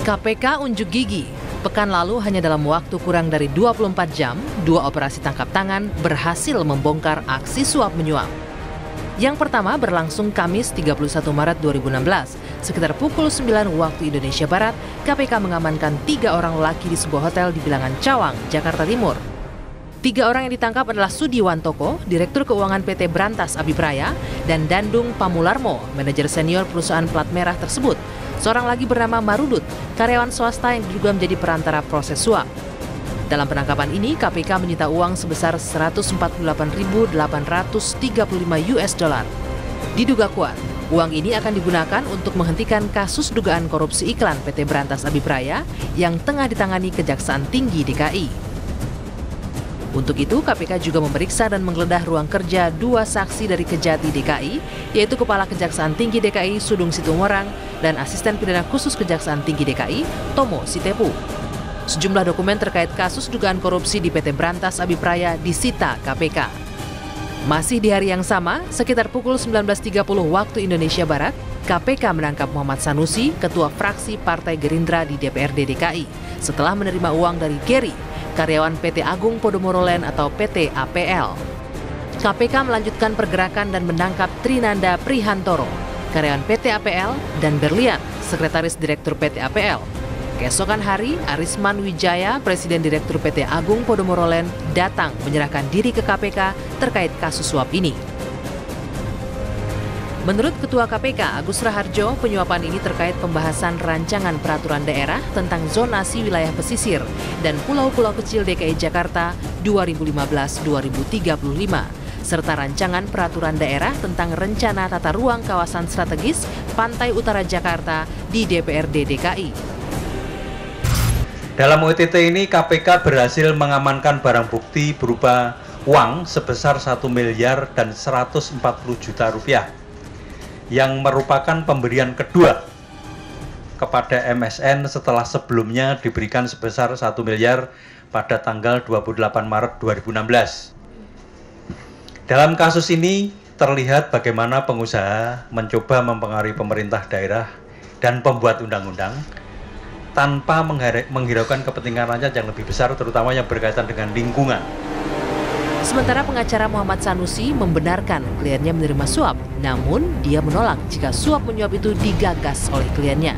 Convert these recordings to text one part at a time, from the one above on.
KPK unjuk gigi. Pekan lalu hanya dalam waktu kurang dari 24 jam, 2 operasi tangkap tangan berhasil membongkar aksi suap menyuap. Yang pertama berlangsung Kamis 31 Maret 2016. Sekitar pukul 9 waktu Indonesia Barat, KPK mengamankan 3 orang lelaki di sebuah hotel di Bilangan Cawang, Jakarta Timur. 3 orang yang ditangkap adalah Sudiwantoko, Direktur Keuangan PT Brantas Abipraya, dan Dandung Pamularmo, manajer senior perusahaan plat merah tersebut. Seorang lagi bernama Marudut, karyawan swasta yang diduga menjadi perantara proses suap. Dalam penangkapan ini, KPK menyita uang sebesar 148.835 US dollar. Diduga kuat, uang ini akan digunakan untuk menghentikan kasus dugaan korupsi iklan PT Brantas Abipraya yang tengah ditangani Kejaksaan Tinggi DKI. Untuk itu, KPK juga memeriksa dan menggeledah ruang kerja 2 saksi dari Kejati DKI, yaitu Kepala Kejaksaan Tinggi DKI Sudung Situmorang dan Asisten Pidana Khusus Kejaksaan Tinggi DKI Tomo Sitepu. Sejumlah dokumen terkait kasus dugaan korupsi di PT Brantas Abipraya disita KPK. Masih di hari yang sama, sekitar pukul 19.30 waktu Indonesia Barat, KPK menangkap Muhammad Sanusi, Ketua Fraksi Partai Gerindra di DPRD DKI, setelah menerima uang dari Geri, karyawan PT Agung Podomoro Land atau PT APL. KPK melanjutkan pergerakan dan menangkap Trinanda Prihantoro, karyawan PT APL, dan Berlian, Sekretaris Direktur PT APL. Keesokan hari, Arisman Wijaya, Presiden Direktur PT Agung Podomoro Land, datang menyerahkan diri ke KPK terkait kasus suap ini. Menurut Ketua KPK, Agus Raharjo, penyuapan ini terkait pembahasan rancangan peraturan daerah tentang zonasi wilayah pesisir dan pulau-pulau kecil DKI Jakarta 2015-2035, serta rancangan peraturan daerah tentang rencana tata ruang kawasan strategis Pantai Utara Jakarta di DPRD DKI. Dalam OTT ini, KPK berhasil mengamankan barang bukti berupa uang sebesar 1 miliar dan 140 juta rupiah. Yang merupakan pemberian kedua kepada MSN setelah sebelumnya diberikan sebesar 1 miliar pada tanggal 28 Maret 2016. Dalam kasus ini terlihat bagaimana pengusaha mencoba mempengaruhi pemerintah daerah dan pembuat undang-undang tanpa menghiraukan kepentingan rakyat yang lebih besar, terutama yang berkaitan dengan lingkungan. Sementara pengacara Muhammad Sanusi membenarkan kliennya menerima suap, namun dia menolak jika suap menyuap itu digagas oleh kliennya.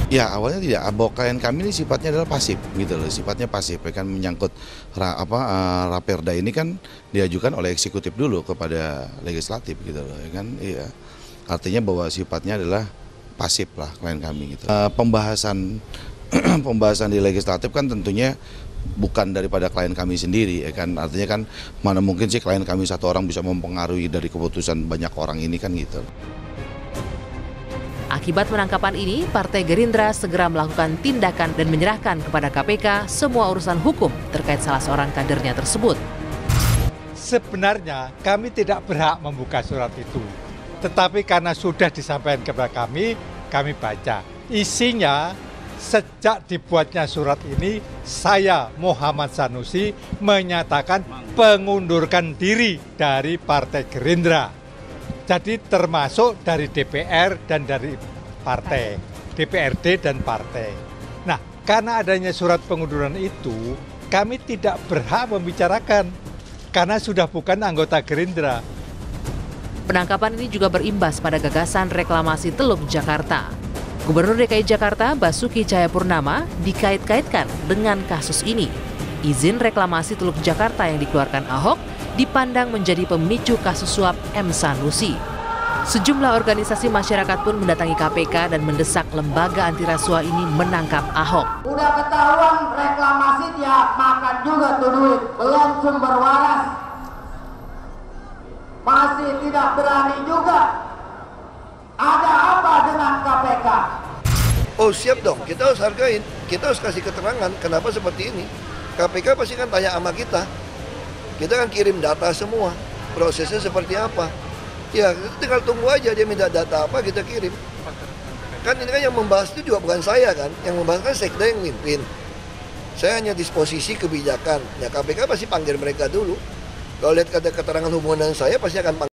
Ya, awalnya tidak. Bahwa klien kami ini sifatnya adalah pasif, gitu loh. Sifatnya pasif, kan menyangkut Raperda ini kan diajukan oleh eksekutif dulu kepada legislatif, gitu loh, kan. Iya. Artinya bahwa sifatnya adalah pasif lah klien kami, gitu. Pembahasan di legislatif kan tentunya bukan daripada klien kami sendiri, ya kan. Artinya kan mana mungkin sih klien kami satu orang bisa mempengaruhi dari keputusan banyak orang ini, kan gitu. Akibat penangkapan ini, Partai Gerindra segera melakukan tindakan dan menyerahkan kepada KPK semua urusan hukum terkait salah seorang kadernya tersebut. Sebenarnya kami tidak berhak membuka surat itu, tetapi karena sudah disampaikan kepada kami baca. Isinya, sejak dibuatnya surat ini, saya Muhammad Sanusi menyatakan mengundurkan diri dari Partai Gerindra. Jadi termasuk dari DPR dan dari partai, DPRD dan partai. Nah, karena adanya surat pengunduran itu, kami tidak berhak membicarakan karena sudah bukan anggota Gerindra. Penangkapan ini juga berimbas pada gagasan reklamasi Teluk Jakarta. Gubernur DKI Jakarta Basuki Cahayapurnama dikait-kaitkan dengan kasus ini. Izin reklamasi Teluk Jakarta yang dikeluarkan Ahok dipandang menjadi pemicu kasus suap M. Sanusi. Sejumlah organisasi masyarakat pun mendatangi KPK dan mendesak lembaga anti rasuah ini menangkap Ahok. Udah ketahuan reklamasi dia makan juga tuh duit, belum sumber waras. Masih tidak berani juga. Ada apa dengan KPK? Oh siap dong, kita harus hargain, kita harus kasih keterangan kenapa seperti ini. KPK pasti kan tanya sama kita kan kirim data semua, prosesnya seperti apa. Ya kita tinggal tunggu aja dia minta data apa kita kirim. Kan ini kan yang membahas itu juga bukan saya kan, yang membahas kan sekda yang mimpin. Saya hanya disposisi kebijakan, ya KPK pasti panggil mereka dulu. Kalau lihat kata keterangan hubungan saya pasti akan panggil.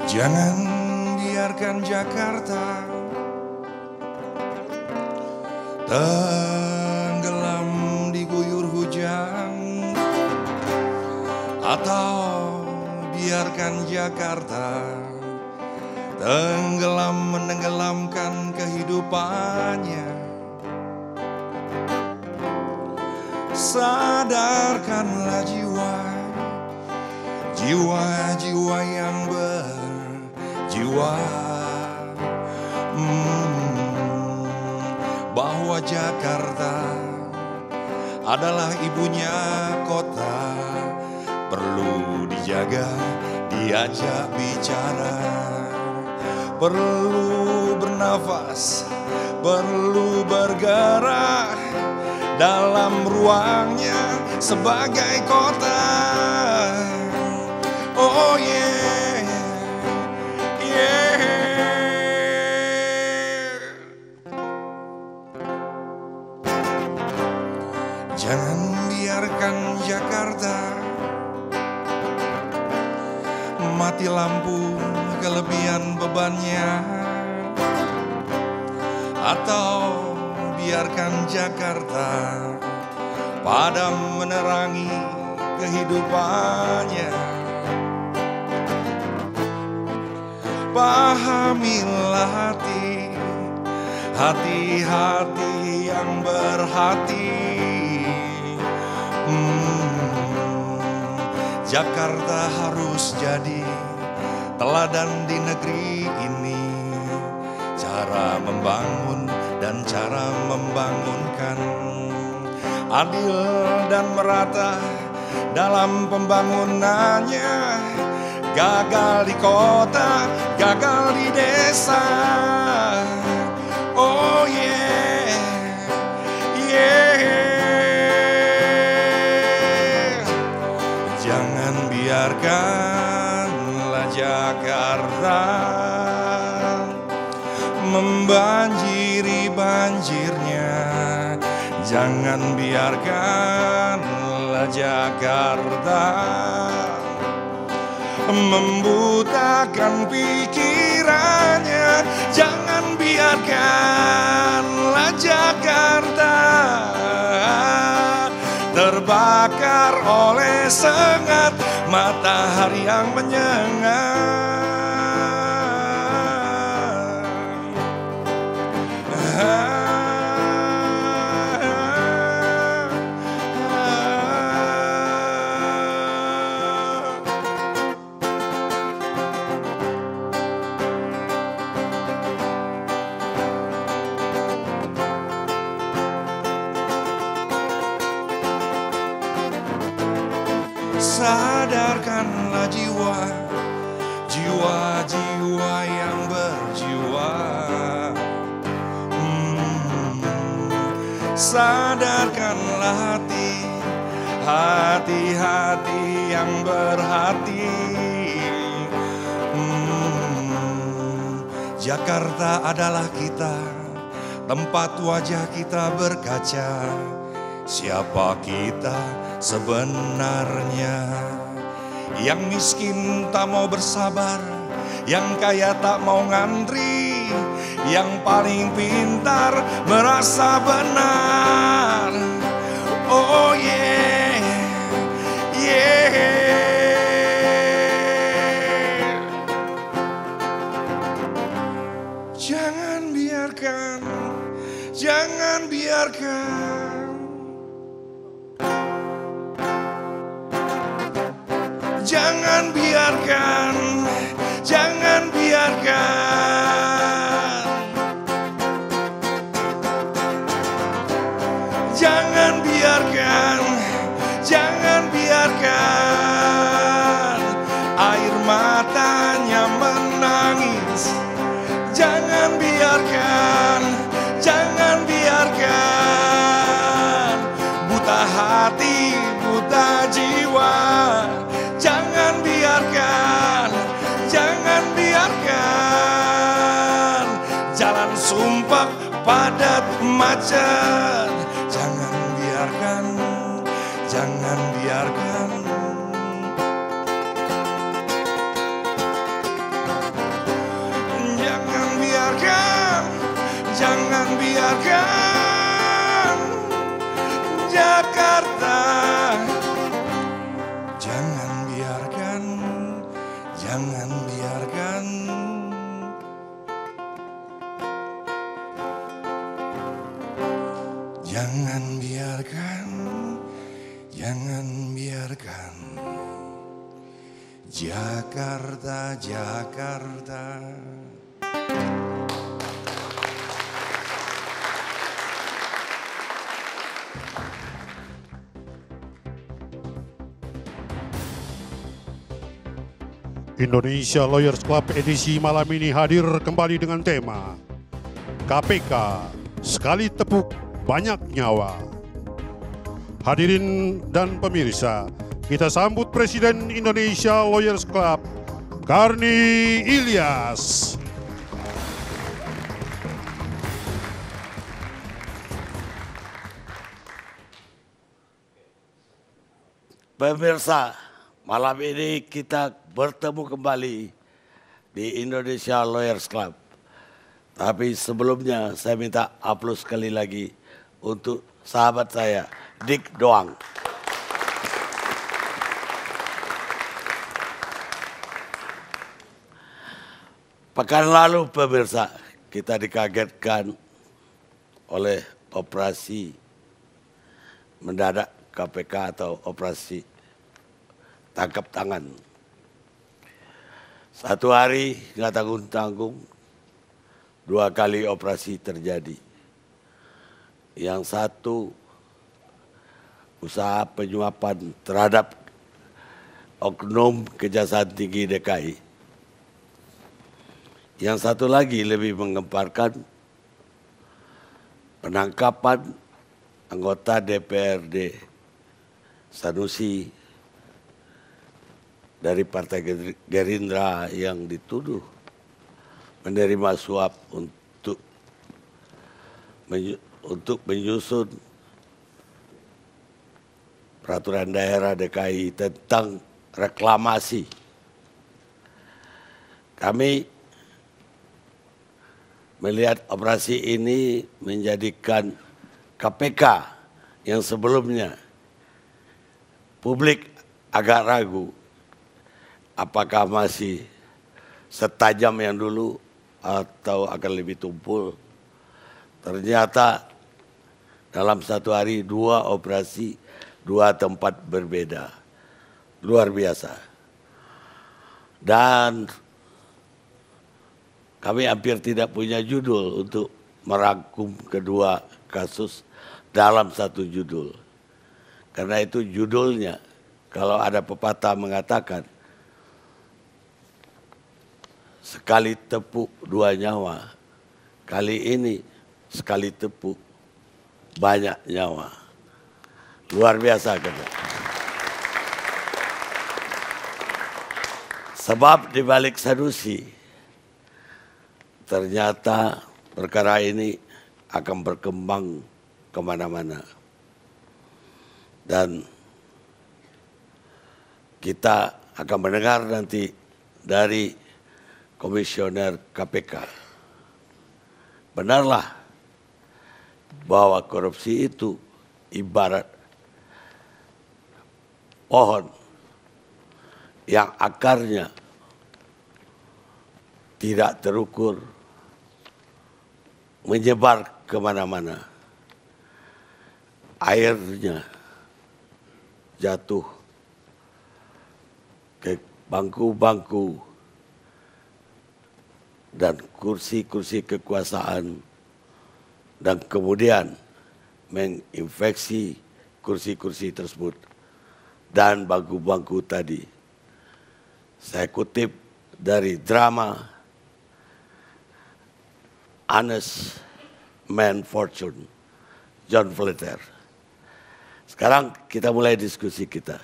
Jangan biarkan Jakarta tenggelam diguyur hujan, atau biarkan Jakarta tenggelam menenggelamkan kehidupannya. Sadarkanlah jiwa-jiwa yang berjiwa, bahwa Jakarta adalah ibunya kota, perlu dijaga, diajak bicara, perlu bernafas, perlu bergerak dalam ruangnya sebagai kota. Oh yeah, yeah. Jangan biarkan Jakarta mati lampu kelebihan bebannya, atau biarkan Jakarta padam menerangi kehidupannya. Pahamilah hati yang berhati. Jakarta harus jadi teladan di negeri ini, cara membangun dan cara membangunkan, adil dan merata dalam pembangunannya. Gagal di kota, gagal di desa. Oh yeah, yeah. Jangan biarkanlah Jakarta membanjiri banjirnya. Jangan biarkanlah Jakarta membutakan pikirannya. Jangan biarkanlah Jakarta terbakar oleh sengat matahari yang menyengat. Sadarkanlah jiwa-jiwa yang berjiwa. Sadarkanlah hati yang berhati. Jakarta adalah kita, tempat wajah kita berkaca. Siapa kita sebenarnya? Yang miskin tak mau bersabar, yang kaya tak mau ngantri, yang paling pintar merasa benar. Oh yeah, yeah. Jangan biarkan, jangan biarkan jangan biarkan, jangan biarkan, jangan biarkan, jangan biarkan air matanya menangis. Jangan biarkan, jangan biarkan buta hati, buta jiwa. Jangan biarkan, jangan biarkan jalan sumpah padat macet. Jangan biarkan, jangan biarkan. biarkan Jakarta, jangan biarkan, jangan biarkan jangan biarkan, jangan biarkan Jakarta, Jakarta. Indonesia Lawyers Club edisi malam ini hadir kembali dengan tema KPK, sekali tepuk banyak nyawa. Hadirin dan pemirsa, kita sambut Presiden Indonesia Lawyers Club, Karni Ilyas. Pemirsa, malam ini kita bertemu kembali di Indonesia Lawyers Club. Tapi sebelumnya saya minta aplaus sekali lagi untuk sahabat saya, Dik Doang. Pekan lalu pemirsa, kita dikagetkan oleh operasi mendadak KPK atau operasi tangkap tangan. Satu hari nggak tanggung-tanggung, 2 kali operasi terjadi. Yang satu usaha penyuapan terhadap oknum Kejaksaan Tinggi DKI. Yang satu lagi lebih menggemparkan penangkapan anggota DPRD Sanusi dari Partai Gerindra yang dituduh menerima suap untuk menyusun peraturan daerah DKI tentang reklamasi. Kami melihat operasi ini menjadikan KPK yang sebelumnya publik agak ragu apakah masih setajam yang dulu atau akan lebih tumpul. Ternyata dalam satu hari 2 operasi, 2 tempat berbeda. Luar biasa. Dan kami hampir tidak punya judul untuk merangkum kedua kasus dalam satu judul. Karena itu judulnya, kalau ada pepatah mengatakan, sekali tepuk 2 nyawa, kali ini sekali tepuk banyak nyawa. Luar biasa kan? Sebab di balik Sanusi, ternyata perkara ini akan berkembang kemana-mana. Dan kita akan mendengar nanti dari Komisioner KPK. Benarlah bahwa korupsi itu ibarat pohon yang akarnya tidak terukur, menyebar kemana-mana. Airnya jatuh ke bangku-bangku dan kursi-kursi kekuasaan dan kemudian menginfeksi kursi-kursi tersebut dan bangku-bangku tadi. Saya kutip dari drama Honest Man Fortune, John Fletcher. Sekarang kita mulai diskusi kita.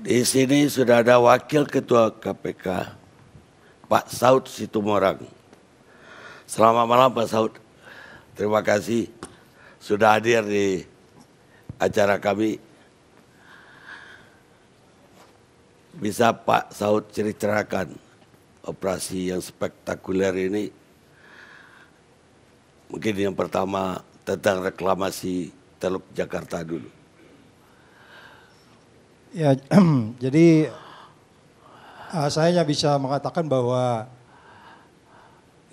Di sini sudah ada Wakil Ketua KPK, Pak Saud Situmorang. Selamat malam Pak Saud. Terima kasih sudah hadir di acara kami. Bisa Pak Saud ceritakan operasi yang spektakuler ini Mungkin yang pertama tentang reklamasi Teluk Jakarta dulu. Ya, jadi saya bisa mengatakan bahwa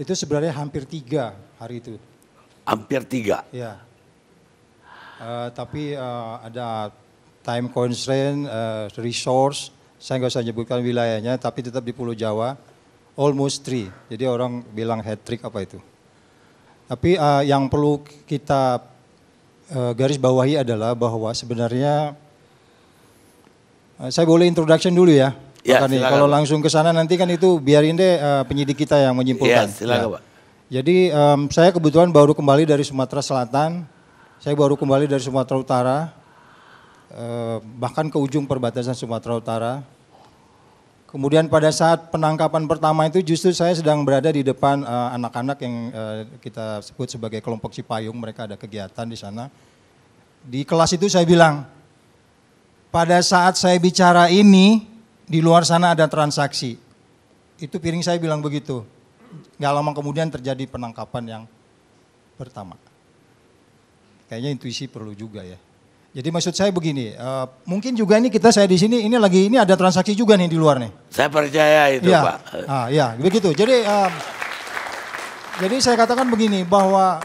itu sebenarnya hampir 3 hari itu. Hampir 3? Ya. Tapi ada time constraint, resource, saya nggak usah nyebutkan wilayahnya, tapi tetap di Pulau Jawa, almost 3. Jadi orang bilang hat trick apa itu. Tapi yang perlu kita garis bawahi adalah bahwa sebenarnya, saya boleh introduction dulu ya. Ya, kalau langsung ke sana nanti kan itu biarin deh penyidik kita yang menyimpulkan. Ya, silakan Pak. Jadi saya kebetulan baru kembali dari Sumatera Selatan, saya baru kembali dari Sumatera Utara, bahkan ke ujung perbatasan Sumatera Utara. Kemudian pada saat penangkapan pertama itu justru saya sedang berada di depan anak-anak yang kita sebut sebagai kelompok Cipayung, mereka ada kegiatan di sana. Di kelas itu saya bilang, pada saat saya bicara ini, di luar sana ada transaksi. Itu piring saya bilang begitu. Gak lama kemudian terjadi penangkapan yang pertama. Kayaknya intuisi perlu juga ya. Jadi maksud saya begini, mungkin juga ini saya di sini, ini ada transaksi juga nih di luar nih. Saya percaya itu ya, Pak. Ya begitu. Jadi saya katakan begini, bahwa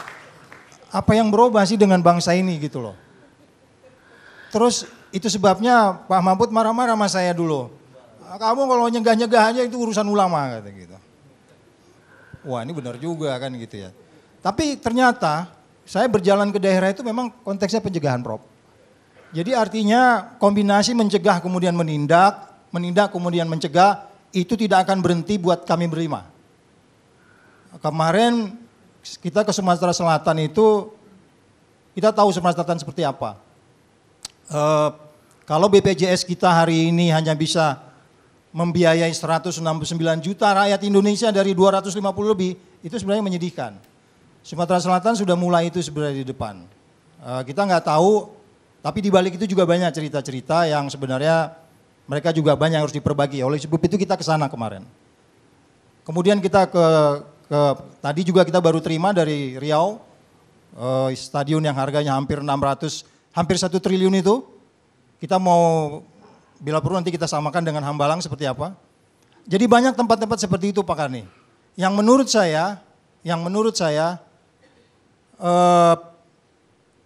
apa yang berubah sih dengan bangsa ini gitu loh. Terus itu sebabnya Pak Mahfud marah-marah sama saya dulu. Kamu kalau nyegah-nyegah aja itu urusan ulama kata gitu. Wah ini benar juga kan gitu ya. Tapi ternyata saya berjalan ke daerah itu memang konteksnya pencegahan Prof. Jadi artinya kombinasi mencegah kemudian menindak, menindak kemudian mencegah, itu tidak akan berhenti buat kami berlima. Kemarin kita ke Sumatera Selatan itu, kita tahu Sumatera Selatan seperti apa. Kalau BPJS kita hari ini hanya bisa membiayai 169 juta rakyat Indonesia dari 250 lebih, itu sebenarnya menyedihkan. Sumatera Selatan sudah mulai itu sebenarnya di depan. Kita nggak tahu, tapi di balik itu juga banyak cerita-cerita yang sebenarnya mereka juga banyak yang harus diperbagi. Oleh sebab itu kita ke sana kemarin. Kemudian kita tadi juga kita baru terima dari Riau, stadion yang harganya hampir 1 triliun itu, kita mau bila perlu nanti kita samakan dengan Hambalang seperti apa. Jadi banyak tempat-tempat seperti itu Pak Karni. Yang menurut saya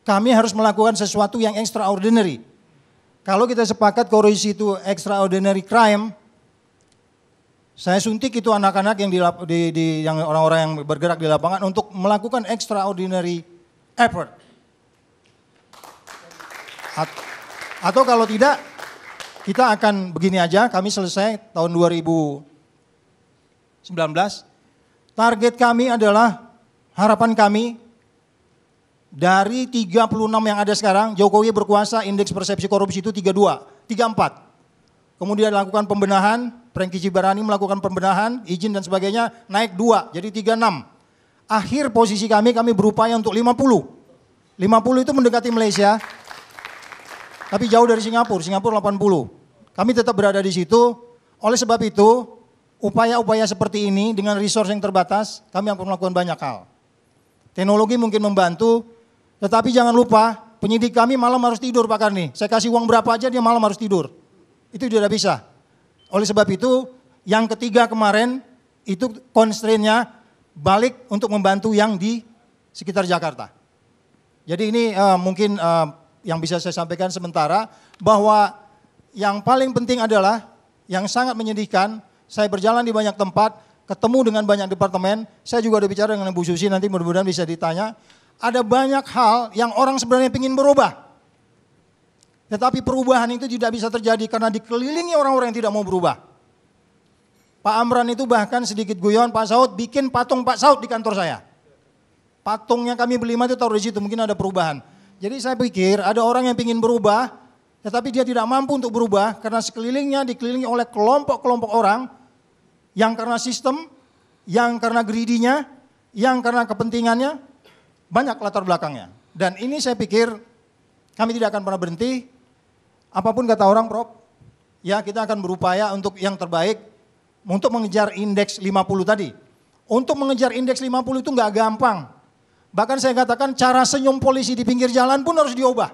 kami harus melakukan sesuatu yang extraordinary. Kalau kita sepakat korupsi itu extraordinary crime, saya suntik itu anak-anak yang yang orang-orang yang bergerak di lapangan untuk melakukan extraordinary effort. Atau kalau tidak, kita akan begini aja, kami selesai tahun 2019. Target kami adalah, harapan kami, dari 36 yang ada sekarang, Jokowi berkuasa, indeks persepsi korupsi itu 34. Kemudian lakukan pembenahan, Franky Cibarani melakukan pembenahan, izin dan sebagainya, naik 2, jadi 36. Akhir posisi kami berupaya untuk 50. 50 itu mendekati Malaysia. Tapi jauh dari Singapura 80. Kami tetap berada di situ. Oleh sebab itu, upaya-upaya seperti ini dengan resource yang terbatas, kami akan melakukan banyak hal. Teknologi mungkin membantu, tetapi jangan lupa, penyidik kami malam harus tidur Pak Karni. Saya kasih uang berapa aja dia malam harus tidur. Itu tidak bisa. Oleh sebab itu, yang ketiga kemarin, itu constraint-nya balik untuk membantu yang di sekitar Jakarta. Jadi ini mungkin yang bisa saya sampaikan sementara, bahwa yang paling penting adalah, yang sangat menyedihkan, saya berjalan di banyak tempat, ketemu dengan banyak departemen, saya juga udah bicara dengan Bu Susi, nanti mudah-mudahan bisa ditanya, ada banyak hal yang orang sebenarnya ingin berubah. Tetapi perubahan itu tidak bisa terjadi karena dikelilingi orang-orang yang tidak mau berubah. Pak Amran itu bahkan sedikit guyon, Pak Saud bikin patung Pak Saud di kantor saya. Patungnya kami berlima itu taruh di situ, mungkin ada perubahan. Jadi saya pikir ada orang yang ingin berubah, tetapi dia tidak mampu untuk berubah karena sekelilingnya dikelilingi oleh kelompok-kelompok orang yang karena sistem, yang karena greedy-nya, yang karena kepentingannya, banyak latar belakangnya. Dan ini saya pikir kami tidak akan pernah berhenti, apapun kata orang Prof, ya kita akan berupaya untuk yang terbaik, untuk mengejar indeks 50 tadi. Untuk mengejar indeks 50 itu nggak gampang. Bahkan saya katakan cara senyum polisi di pinggir jalan pun harus diubah.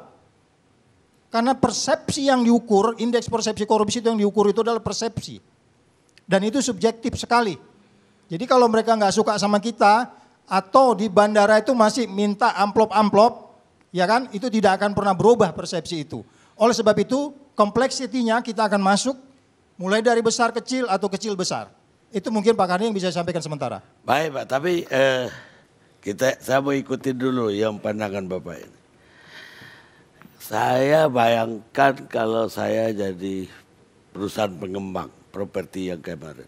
Karena persepsi yang diukur, indeks persepsi korupsi itu yang diukur itu adalah persepsi. Dan itu subjektif sekali. Jadi kalau mereka nggak suka sama kita, atau di bandara itu masih minta amplop-amplop, ya kan, itu tidak akan pernah berubah persepsi itu. Oleh sebab itu, kompleksitinya kita akan masuk mulai dari besar kecil atau kecil besar. Itu mungkin Pak Karni yang bisa saya sampaikan sementara. Baik Pak, tapi saya mau ikutin dulu yang pandangan Bapak ini. Saya bayangkan kalau saya jadi perusahaan pengembang properti yang kemarin.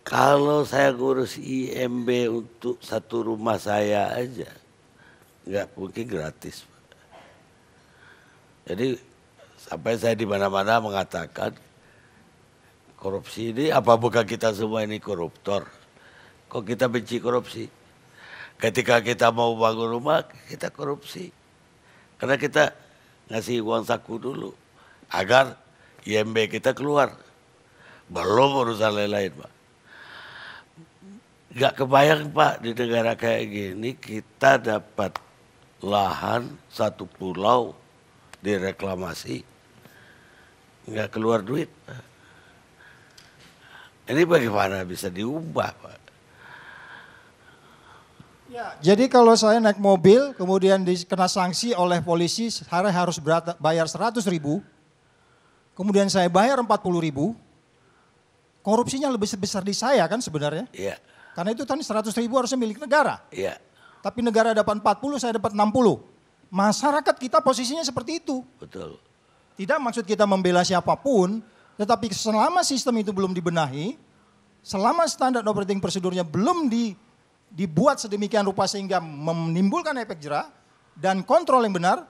Kalau saya ngurus IMB untuk satu rumah saya aja, nggak mungkin gratis. Jadi sampai saya di mana-mana mengatakan korupsi ini apa bukan kita semua ini koruptor? Kok kita benci korupsi? Ketika kita mau bangun rumah kita korupsi. Karena kita ngasih uang saku dulu agar IMB kita keluar. Belum urusan lain-lain Pak. Gak kebayang Pak di negara kayak gini kita dapat lahan satu pulau direklamasi. Gak keluar duit. Ini bagaimana bisa diubah Pak? Ya, jadi kalau saya naik mobil kemudian dikena sanksi oleh polisi harus bayar 100.000, kemudian saya bayar 40.000, korupsinya lebih besar di saya kan sebenarnya. Iya. Karena itu tadi 100.000 harusnya milik negara. Iya. Tapi negara dapat 40, saya dapat 60. Masyarakat kita posisinya seperti itu. Betul. Tidak maksud kita membela siapapun, tetapi selama sistem itu belum dibenahi, selama standar operating prosedurnya belum dibuat sedemikian rupa sehingga menimbulkan efek jera dan kontrol yang benar,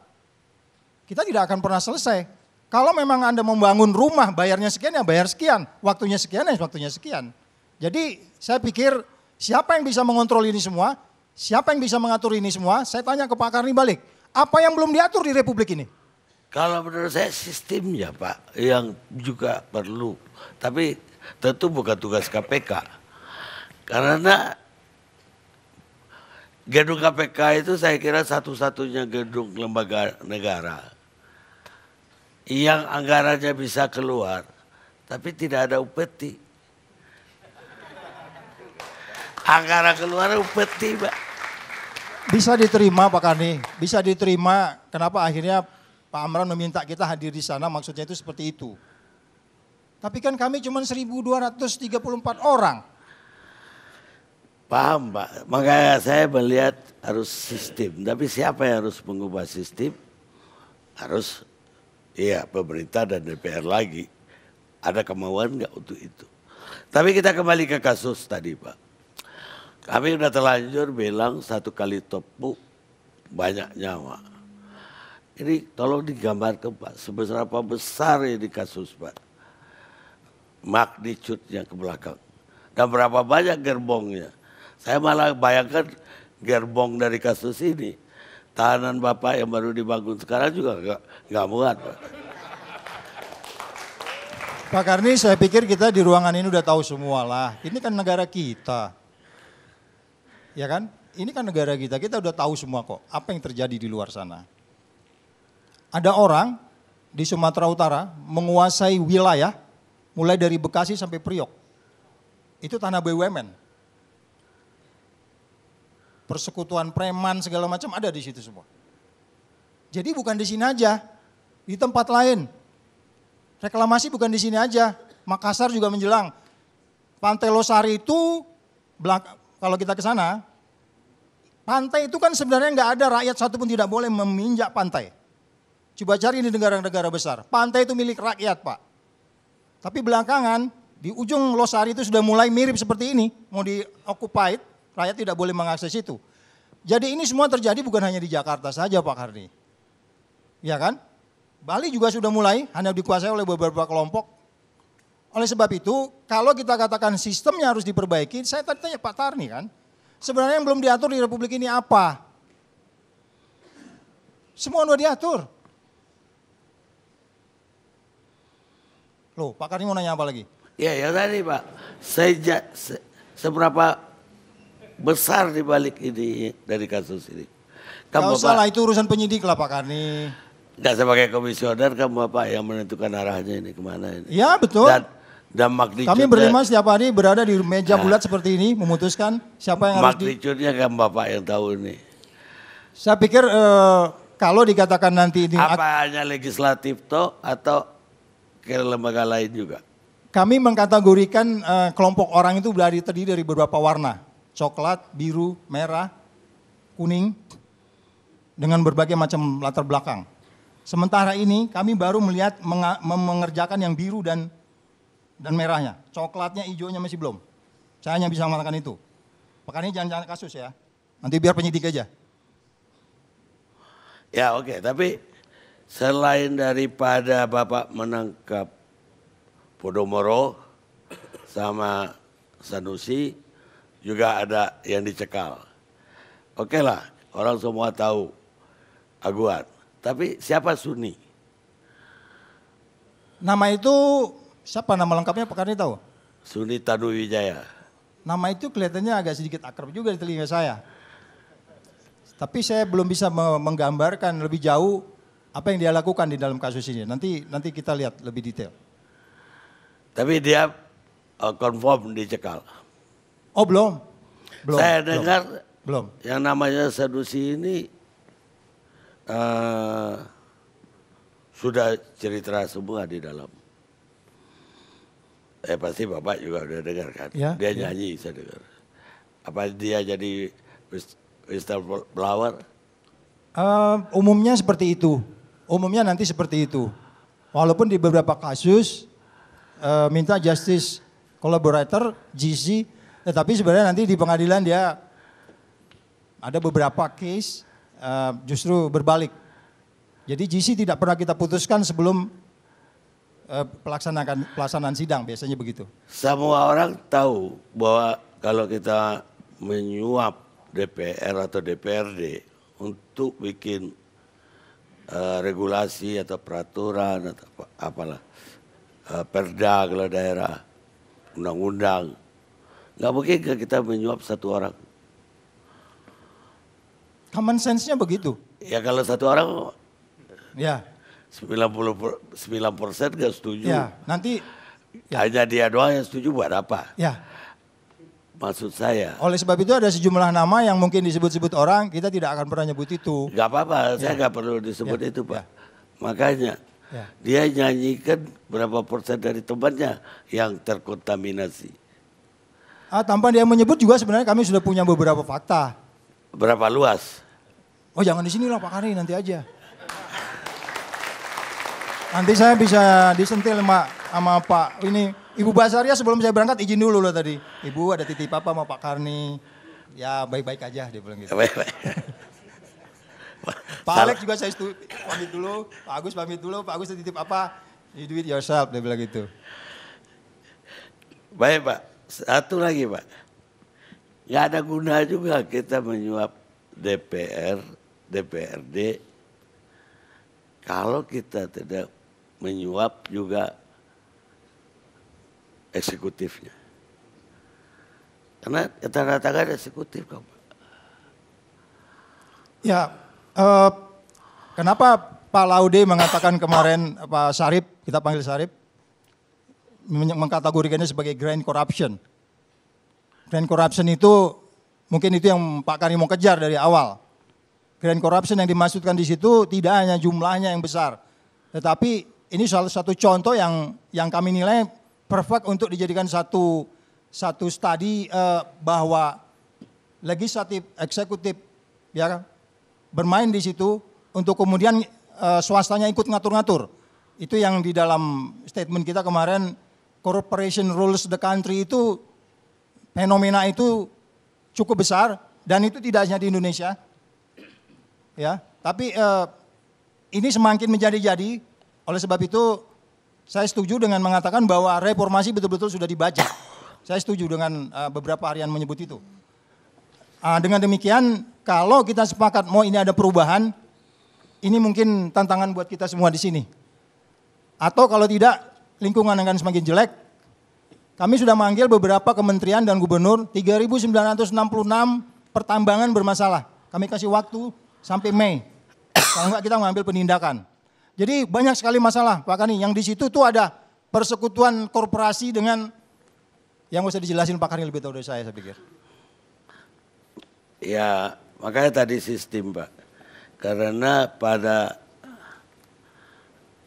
kita tidak akan pernah selesai. Kalau memang Anda membangun rumah bayarnya sekian ya bayar sekian, waktunya sekian ya waktunya sekian. Jadi saya pikir siapa yang bisa mengontrol ini semua, siapa yang bisa mengatur ini semua, saya tanya ke Pak Karni balik, apa yang belum diatur di Republik ini? Kalau menurut saya sistemnya Pak yang juga perlu, tapi tentu bukan tugas KPK. Karena gedung KPK itu saya kira satu-satunya gedung lembaga negara yang anggarannya bisa keluar, tapi tidak ada upeti. Anggaran keluar upeti, Pak. Bisa diterima Pak Karni, bisa diterima. Kenapa akhirnya Pak Amran meminta kita hadir di sana, maksudnya itu seperti itu. Tapi kan kami cuma 1.234 orang. Paham Pak, makanya saya melihat harus sistem. Tapi siapa yang harus mengubah sistem? Harus pemerintah dan DPR lagi. Ada kemauan nggak untuk itu? Tapi kita kembali ke kasus tadi Pak. Kami udah terlanjur bilang 1 kali topu banyak nyawa. Ini tolong digambarkan Pak, seberapa besar ini kasus Pak. Magnitude-nya ke belakang. Dan berapa banyak gerbongnya. Saya malah bayangkan gerbong dari kasus ini. Tahanan Bapak yang baru dibangun sekarang juga nggak muat Pak. Pak Karni, saya pikir kita di ruangan ini udah tahu semua lah. Ini kan negara kita. Ya kan? Ini kan negara kita udah tahu semua kok apa yang terjadi di luar sana. Ada orang di Sumatera Utara menguasai wilayah mulai dari Bekasi sampai Priok. Itu tanah BUMN. Persekutuan preman segala macam ada di situ semua. Jadi bukan di sini aja, di tempat lain. Reklamasi bukan di sini aja. Makassar juga menjelang. Pantai Losari itu kalau kita ke sana, pantai itu kan sebenarnya nggak ada rakyat satu pun tidak boleh meminjak pantai. Coba cari di negara-negara besar, pantai itu milik rakyat Pak. Tapi belakangan di ujung Losari itu sudah mulai mirip seperti ini, mau di-occupied, rakyat tidak boleh mengakses itu. Jadi ini semua terjadi bukan hanya di Jakarta saja Pak Karni. Ya kan? Bali juga sudah mulai, hanya dikuasai oleh beberapa kelompok. Oleh sebab itu, kalau kita katakan sistemnya harus diperbaiki, saya tadi tanya Pak Tarni kan, sebenarnya yang belum diatur di Republik ini apa? Semua sudah diatur. Loh, Pak Karni mau nanya apa lagi? Ya tadi Pak, seberapa besar di balik ini dari kasus ini. Gak usah lah, itu urusan penyidik lah Pak Karni. Nggak sebagai komisioner kan Bapak yang menentukan arahnya ini kemana ini. Ya betul. Dan magnitude kami berlima setiap hari berada di meja bulat seperti ini memutuskan siapa yang harus magnitude-nya kan Bapak yang tahu ini. Saya pikir kalau dikatakan nanti ini apa hanya legislatif toh atau ke lembaga lain juga? Kami mengkategorikan kelompok orang itu terdiri dari beberapa warna, coklat, biru, merah, kuning, dengan berbagai macam latar belakang. Sementara ini kami baru melihat mengerjakan yang biru dan merahnya, coklatnya, hijaunya masih belum. Saya hanya bisa mengatakan itu. Makanya jangan kasus ya, nanti biar penyidik aja. Ya oke, tapi selain daripada Bapak menangkap Podomoro sama Sanusi, juga ada yang dicekal. Oke lah, orang semua tahu Aguan. Tapi siapa Suni? Nama itu, siapa nama lengkapnya Pak Karni tahu? Suni Tanuwijaya. Nama itu kelihatannya agak sedikit akrab juga di telinga saya. Tapi saya belum bisa menggambarkan lebih jauh apa yang dia lakukan di dalam kasus ini. Nanti kita lihat lebih detail. Tapi dia confirm dicekal. Oh belum. Saya dengar belum. Yang namanya Sanusi ini sudah cerita semua di dalam. Pasti Bapak juga udah dengar kan. Ya, dia nyanyi saya dengar. Apa dia jadi whistleblower? Umumnya seperti itu. Umumnya nanti seperti itu. Walaupun di beberapa kasus minta justice collaborator, GC, tetapi sebenarnya nanti di pengadilan dia ada beberapa case justru berbalik. Jadi GC tidak pernah kita putuskan sebelum pelaksanaan sidang, biasanya begitu. Semua orang tahu bahwa kalau kita menyuap DPR atau DPRD untuk bikin regulasi atau peraturan atau apalah, perda kalau daerah, undang-undang, nggak mungkin kita menyuap satu orang. Common sense-nya begitu. Ya kalau satu orang, ya 99% nggak setuju. Ya nanti. Ya. Hanya dia doang yang setuju buat apa? Ya. Maksud saya. Oleh sebab itu ada sejumlah nama yang mungkin disebut-sebut orang, kita tidak akan pernah nyebut itu. Gak apa-apa, saya gak perlu disebut itu Pak. Makanya dia nyanyikan berapa persen dari temannya yang terkontaminasi. Tanpa dia menyebut juga sebenarnya kami sudah punya beberapa fakta. Berapa luas? Oh jangan di sini lah Pak Karni, nanti aja. Nanti saya bisa disentil sama Pak ini. Ibu Basaria sebelum saya berangkat izin dulu loh tadi. Ibu ada titip apa sama Pak Karni. Ya baik-baik aja dia bilang gitu. Baik-baik. Pak Alex juga saya pamit dulu. Pak Agus pamit dulu. Pak Agus titip apa? You do it yourself, dia bilang gitu. Baik Pak. Satu lagi Pak. Gak ada guna juga kita menyuap DPR, DPRD. Kalau kita tidak menyuap juga eksekutifnya. Karena tanda tangan eksekutif kok. Ya, kenapa Pak Laude mengatakan kemarin Pak Sarip, kita panggil Sarip, mengkategorikannya sebagai grand corruption. Grand corruption itu mungkin itu yang Pak Karni mau kejar dari awal. Grand corruption yang dimaksudkan di situ tidak hanya jumlahnya yang besar, tetapi ini salah satu contoh yang kami nilai perfect untuk dijadikan satu studi bahwa legislatif, eksekutif ya bermain di situ untuk kemudian swastanya ikut ngatur-ngatur. Itu yang di dalam statement kita kemarin, corporation rules the country itu fenomena itu cukup besar dan itu tidak hanya di Indonesia. Ya, tapi ini semakin menjadi-jadi. Oleh sebab itu saya setuju dengan mengatakan bahwa reformasi betul-betul sudah dibaca. Saya setuju dengan beberapa harian menyebut itu. Dengan demikian, kalau kita sepakat mau ini ada perubahan, ini mungkin tantangan buat kita semua di sini. Atau kalau tidak, lingkungan akan semakin jelek, Kami sudah manggil beberapa kementerian dan gubernur, 3.966 pertambangan bermasalah. Kami kasih waktu sampai Mei. Kalau enggak kita mengambil penindakan. Jadi banyak sekali masalah Pak Kani. Yang di situ tuh ada persekutuan korporasi dengan yang bisa dijelasin Pak Kani lebih tahu dari saya pikir. Ya makanya tadi sistem Pak. Karena pada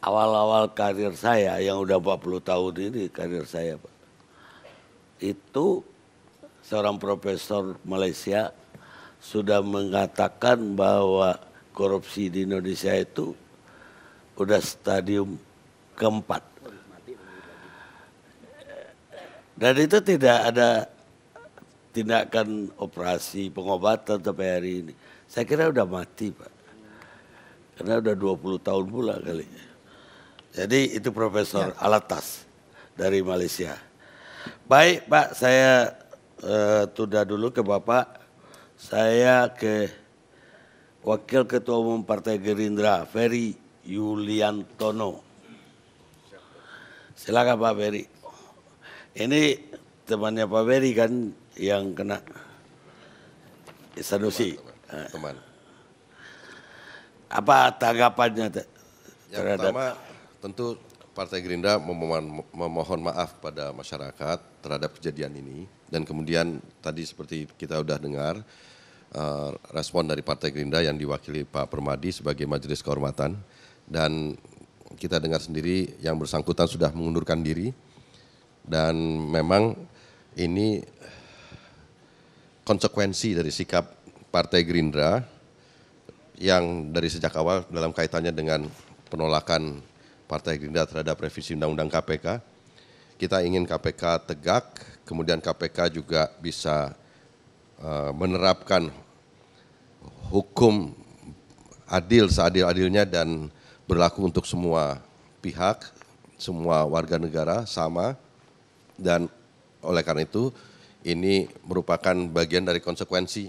awal-awal karir saya yang udah 40 tahun ini karir saya Pak. Itu seorang profesor Malaysia sudah mengatakan bahwa korupsi di Indonesia itu udah stadium keempat. Dan itu tidak ada tindakan operasi pengobatan sampai hari ini. Saya kira udah mati Pak. Karena udah 20 tahun pula kali. Jadi itu Profesor Alatas dari Malaysia. Baik Pak, saya tunda dulu ke Bapak. Saya ke Wakil Ketua Umum Partai Gerindra, Ferry Yuliantono. Silakan Pak Ferry. Ini temannya Pak Ferry kan yang kena Sanusi. Teman. Apa tanggapannya Yang pertama tentu Partai Gerindra memohon maaf pada masyarakat terhadap kejadian ini. Dan kemudian tadi seperti kita sudah dengar respon dari Partai Gerindra yang diwakili Pak Permadi sebagai Majelis Kehormatan. Dan kita dengar sendiri yang bersangkutan sudah mengundurkan diri. Dan memang ini konsekuensi dari sikap Partai Gerindra yang dari sejak awal dalam kaitannya dengan penolakan Partai Gerindra terhadap revisi Undang-Undang KPK. Kita ingin KPK tegak, kemudian KPK juga bisa menerapkan hukum adil seadil-adilnya dan berlaku untuk semua pihak, semua warga negara sama. Dan oleh karena itu ini merupakan bagian dari konsekuensi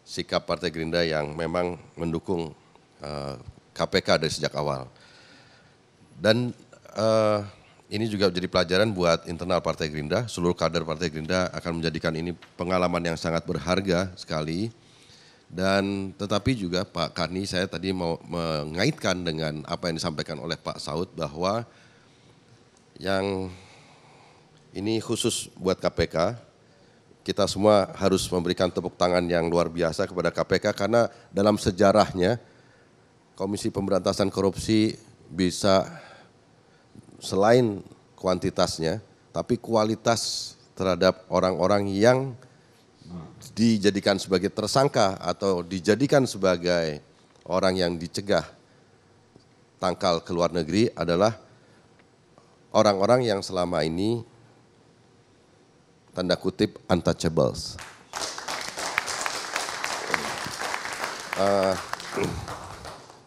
sikap Partai Gerindra yang memang mendukung KPK dari sejak awal. Dan ini juga menjadi pelajaran buat internal Partai Gerindra. Seluruh kader Partai Gerindra akan menjadikan ini pengalaman yang sangat berharga sekali. Dan tetapi juga Pak Kani, saya tadi mau mengaitkan dengan apa yang disampaikan oleh Pak Saud bahwa yang ini khusus buat KPK. Kita semua harus memberikan tepuk tangan yang luar biasa kepada KPK karena dalam sejarahnya Komisi Pemberantasan Korupsi bisa selain kuantitasnya, tapi kualitas terhadap orang-orang yang dijadikan sebagai tersangka atau dijadikan sebagai orang yang dicegah tangkal ke luar negeri adalah orang-orang yang selama ini tanda kutip untouchables.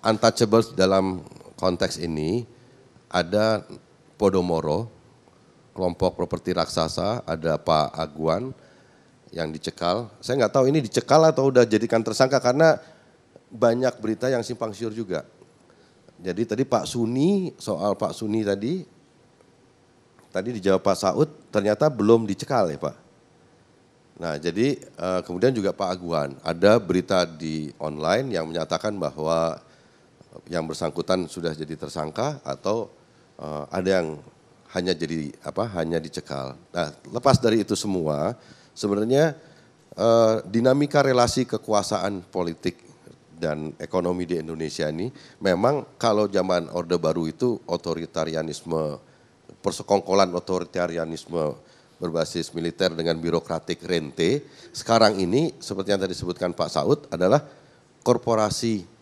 Untouchables dalam konteks ini ada Podomoro, kelompok properti raksasa, ada Pak Aguan yang dicekal. Saya nggak tahu ini dicekal atau udah jadikan tersangka karena banyak berita yang simpang siur juga. Jadi tadi Pak Suni, soal Pak Suni tadi dijawab Pak Saud, ternyata belum dicekal ya Pak. Nah jadi kemudian juga Pak Aguan, ada berita di online yang menyatakan bahwa yang bersangkutan sudah jadi tersangka atau ada yang hanya dicekal. Nah lepas dari itu semua, sebenarnya dinamika relasi kekuasaan politik dan ekonomi di Indonesia ini memang kalau zaman Orde Baru itu otoritarianisme, persekongkolan otoritarianisme berbasis militer dengan birokratik rente. Sekarang ini seperti yang tadi disebutkan Pak Saud adalah korporasi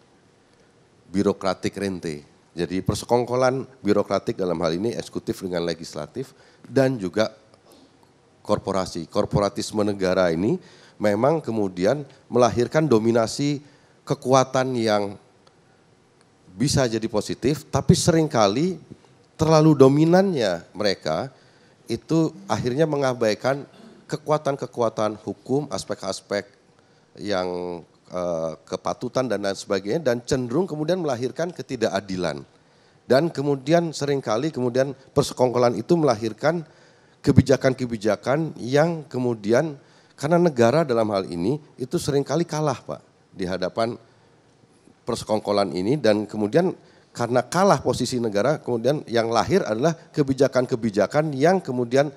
birokratik rente. Jadi persekongkolan birokratik dalam hal ini eksekutif dengan legislatif dan juga korporasi. Korporatisme negara ini memang kemudian melahirkan dominasi kekuatan yang bisa jadi positif, tapi seringkali terlalu dominannya mereka itu akhirnya mengabaikan kekuatan-kekuatan hukum, aspek-aspek yang kepatutan dan lain sebagainya, dan cenderung kemudian melahirkan ketidakadilan. Dan kemudian seringkali kemudian persekongkolan itu melahirkan kebijakan-kebijakan yang kemudian karena negara dalam hal ini itu seringkali kalah Pak di hadapan persekongkolan ini, dan kemudian karena kalah posisi negara kemudian yang lahir adalah kebijakan-kebijakan yang kemudian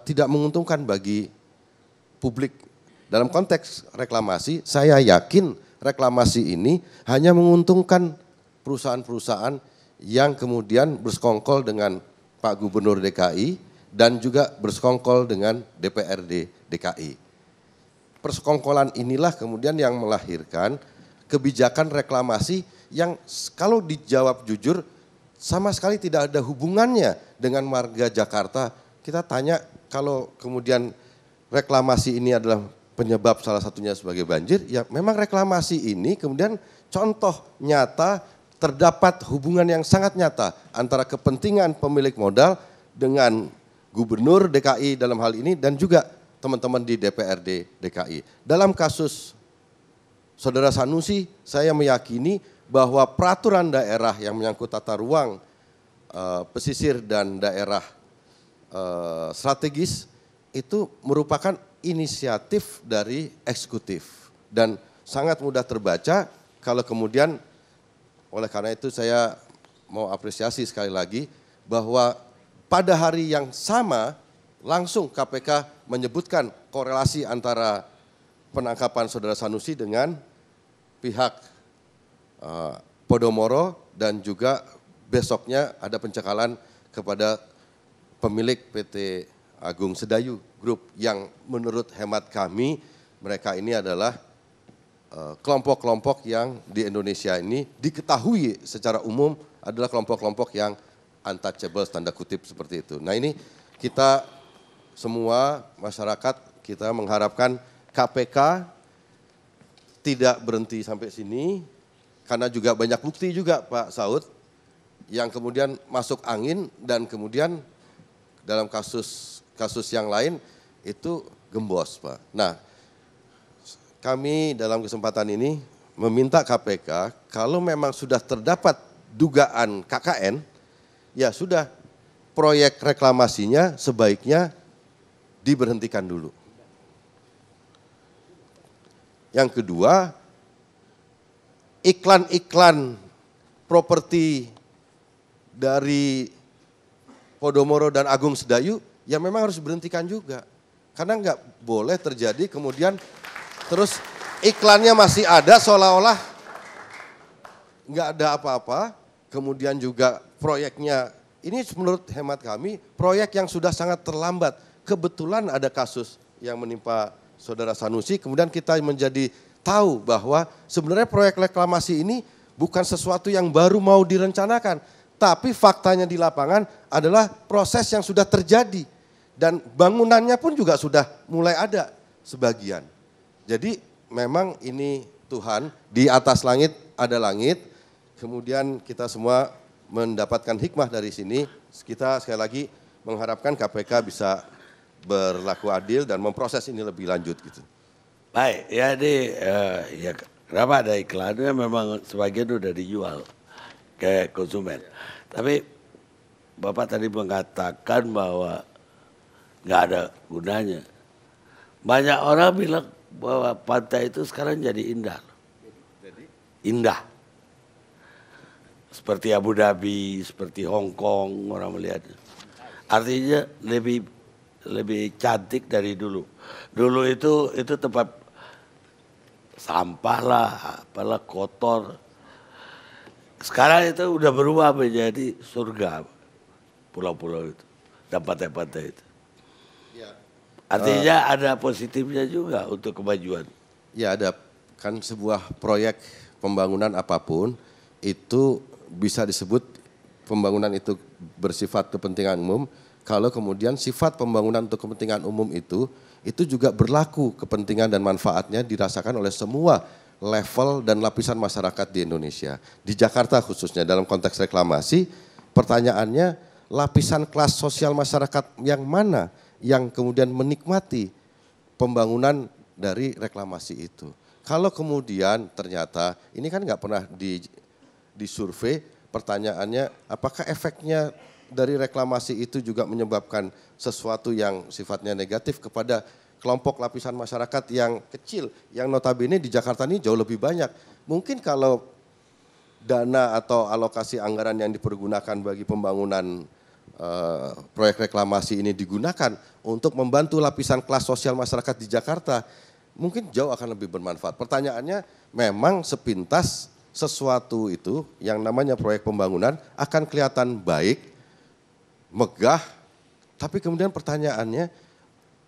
tidak menguntungkan bagi publik. Dalam konteks reklamasi, saya yakin reklamasi ini hanya menguntungkan perusahaan-perusahaan yang kemudian bersekongkol dengan Pak Gubernur DKI dan juga bersekongkol dengan DPRD DKI. Persekongkolan inilah kemudian yang melahirkan kebijakan reklamasi yang kalau dijawab jujur sama sekali tidak ada hubungannya dengan warga Jakarta. Kita tanya kalau kemudian reklamasi ini adalah penyebab salah satunya sebagai banjir, ya memang reklamasi ini kemudian contoh nyata terdapat hubungan yang sangat nyata antara kepentingan pemilik modal dengan Gubernur DKI dalam hal ini dan juga teman-teman di DPRD DKI. Dalam kasus Saudara Sanusi, saya meyakini bahwa peraturan daerah yang menyangkut tata ruang pesisir dan daerah strategis itu merupakan inisiatif dari eksekutif dan sangat mudah terbaca. Kalau kemudian oleh karena itu saya mau apresiasi sekali lagi bahwa pada hari yang sama langsung KPK menyebutkan korelasi antara penangkapan Saudara Sanusi dengan pihak Podomoro dan juga besoknya ada pencekalan kepada pemilik PT Agung Sedayu Group yang menurut hemat kami mereka ini adalah kelompok-kelompok yang di Indonesia ini diketahui secara umum adalah kelompok-kelompok yang untouchable tanda kutip seperti itu. Nah ini kita semua masyarakat kita mengharapkan KPK tidak berhenti sampai sini karena juga banyak bukti juga Pak Saud yang kemudian masuk angin dan kemudian dalam kasus yang lain itu gembos Pak. Nah kami dalam kesempatan ini meminta KPK kalau memang sudah terdapat dugaan KKN, ya sudah proyek reklamasinya sebaiknya diberhentikan dulu. Yang kedua, iklan-iklan properti dari Podomoro dan Agung Sedayu ya memang harus diberhentikan juga. Karena nggak boleh terjadi kemudian terus iklannya masih ada seolah-olah nggak ada apa-apa. Kemudian juga proyeknya, ini menurut hemat kami proyek yang sudah sangat terlambat. Kebetulan ada kasus yang menimpa Saudara Sanusi, kemudian kita menjadi tahu bahwa sebenarnya proyek reklamasi ini bukan sesuatu yang baru mau direncanakan. Tapi faktanya di lapangan adalah proses yang sudah terjadi. Dan bangunannya pun juga sudah mulai ada sebagian. Jadi memang ini Tuhan, di atas langit ada langit. Kemudian kita semua mendapatkan hikmah dari sini. Kita sekali lagi mengharapkan KPK bisa berlaku adil dan memproses ini lebih lanjut gitu. Baik, ya ya kenapa ada iklannya memang sebagian udah dijual ke konsumen. Tapi Bapak tadi mengatakan bahwa nggak ada gunanya. Banyak orang bilang bahwa pantai itu sekarang jadi indah. Indah. Seperti Abu Dhabi, seperti Hong Kong orang melihatnya. Artinya lebih cantik dari dulu. Dulu itu tempat sampah lah, apalah kotor. Sekarang itu udah berubah menjadi surga. Pulau-pulau itu, dan pantai-pantai itu. Artinya ada positifnya juga untuk kemajuan. Ya ada, kan sebuah proyek pembangunan apapun itu bisa disebut pembangunan itu bersifat kepentingan umum kalau kemudian sifat pembangunan untuk kepentingan umum itu juga berlaku kepentingan dan manfaatnya dirasakan oleh semua level dan lapisan masyarakat di Indonesia. Di Jakarta khususnya dalam konteks reklamasi, pertanyaannya lapisan kelas sosial masyarakat yang mana yang kemudian menikmati pembangunan dari reklamasi itu. Kalau kemudian ternyata ini kan nggak pernah disurvei, pertanyaannya apakah efeknya dari reklamasi itu juga menyebabkan sesuatu yang sifatnya negatif kepada kelompok lapisan masyarakat yang kecil, yang notabene di Jakarta ini jauh lebih banyak. Mungkin kalau dana atau alokasi anggaran yang dipergunakan bagi pembangunan proyek reklamasi ini digunakan untuk membantu lapisan kelas sosial masyarakat di Jakarta, mungkin jauh akan lebih bermanfaat. Pertanyaannya, memang sepintas sesuatu itu yang namanya proyek pembangunan akan kelihatan baik, megah, tapi kemudian pertanyaannya,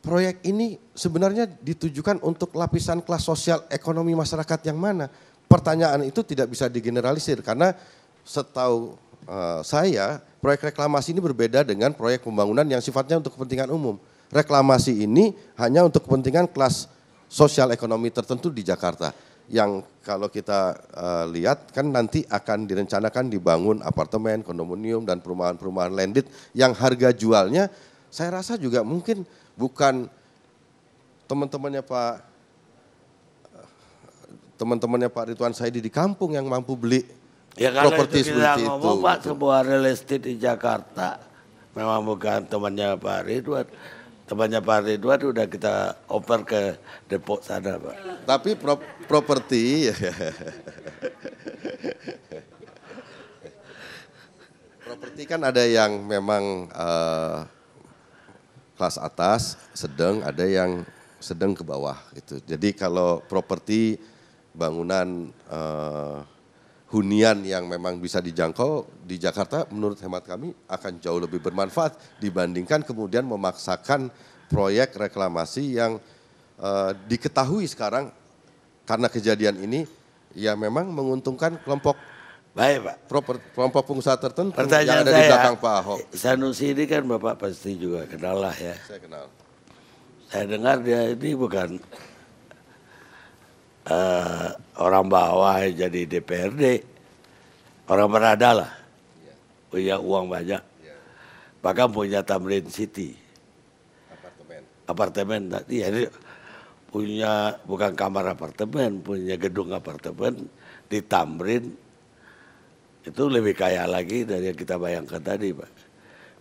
proyek ini sebenarnya ditujukan untuk lapisan kelas sosial ekonomi masyarakat yang mana? Pertanyaan itu tidak bisa digeneralisir karena setahu saya proyek reklamasi ini berbeda dengan proyek pembangunan yang sifatnya untuk kepentingan umum. Reklamasi ini hanya untuk kepentingan kelas sosial ekonomi tertentu di Jakarta. Yang kalau kita lihat kan nanti akan direncanakan dibangun apartemen, kondominium dan perumahan-perumahan landed yang harga jualnya saya rasa juga mungkin bukan teman-temannya Pak Ridwan Saidi di kampung yang mampu beli properti seperti itu. Pak, sebuah real estate di Jakarta memang bukan temannya Pak Ridwan. Temannya Pak Ridwan udah kita oper ke Depok sana, Pak. Tapi properti kan ada yang memang kelas atas, sedang, ada yang sedang ke bawah gitu. Jadi kalau properti bangunan hunian yang memang bisa dijangkau di Jakarta menurut hemat kami akan jauh lebih bermanfaat dibandingkan kemudian memaksakan proyek reklamasi yang diketahui sekarang karena kejadian ini ya memang menguntungkan kelompok kelompok pengusaha tertentu yang ada di belakang Pak Ahok. Sanusi ini kan Bapak pasti juga kenal lah ya. Saya kenal. Saya dengar dia ini bukan orang bawah jadi DPRD, orang berada lah, punya uang banyak, bahkan punya Tamrin City, apartemen tadi, jadi punya bukan kamar apartemen, punya gedung apartemen di Tamrin, itu lebih kaya lagi dari yang kita bayangkan tadi, Pak.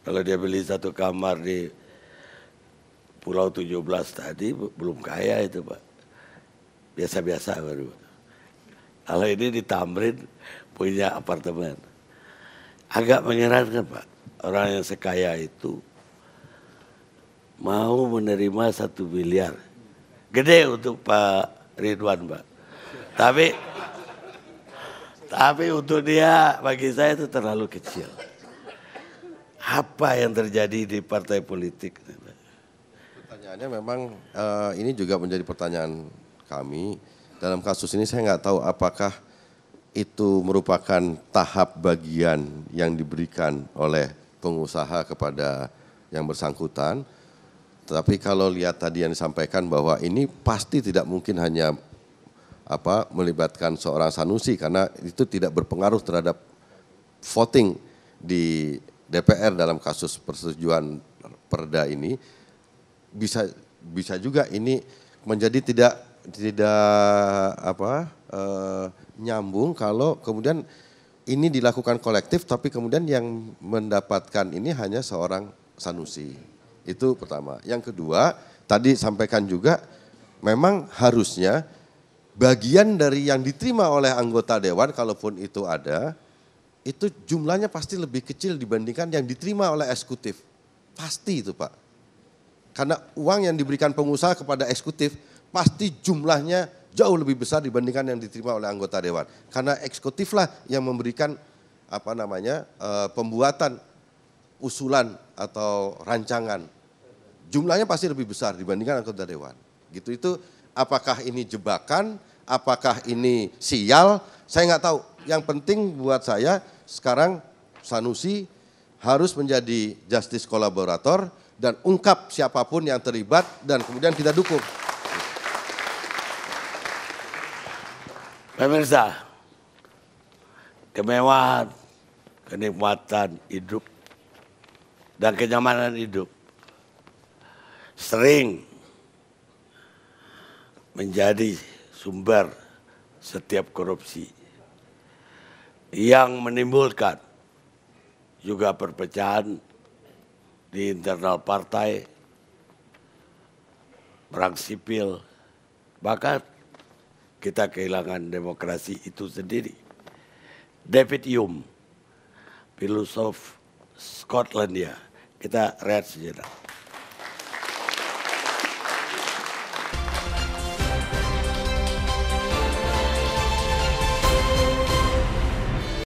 Kalau dia beli satu kamar di Pulau 17 tadi belum kaya itu, Pak. Biasa-biasa baru. Kalau ini di Tamrin punya apartemen. Agak mengerankan Pak, orang yang sekaya itu mau menerima 1 miliar. Gede untuk Pak Ridwan Pak. Tapi untuk dia, bagi saya itu terlalu kecil. Apa yang terjadi di partai politik? Pertanyaannya memang ini juga menjadi pertanyaan kami. Dalam kasus ini saya nggak tahu apakah itu merupakan tahap bagian yang diberikan oleh pengusaha kepada yang bersangkutan. Tapi kalau lihat tadi yang disampaikan bahwa ini pasti tidak mungkin hanya melibatkan seorang Sanusi karena itu tidak berpengaruh terhadap voting di DPR dalam kasus persetujuan perda ini. Bisa juga ini menjadi tidak nyambung kalau kemudian ini dilakukan kolektif tapi kemudian yang mendapatkan ini hanya seorang Sanusi. Itu pertama. Yang kedua, tadi sampaikan juga memang harusnya bagian dari yang diterima oleh anggota dewan kalaupun itu ada, itu jumlahnya pasti lebih kecil dibandingkan yang diterima oleh eksekutif. Pasti itu Pak. Karena uang yang diberikan pengusaha kepada eksekutif pasti jumlahnya jauh lebih besar dibandingkan yang diterima oleh anggota dewan. Karena eksekutiflah yang memberikan pembuatan usulan atau rancangan. Jumlahnya pasti lebih besar dibandingkan anggota dewan. Gitu itu apakah ini jebakan, apakah ini sial, saya nggak tahu. Yang penting buat saya sekarang Sanusi harus menjadi justice kolaborator dan ungkap siapapun yang terlibat dan kemudian kita dukung. Pemirsa, kemewahan, kenikmatan hidup, dan kenyamanan hidup sering menjadi sumber setiap korupsi yang menimbulkan juga perpecahan di internal partai, perang sipil, bahkan kita kehilangan demokrasi itu sendiri. David Hume, filosof Skotlandia, kita rehat sejenak.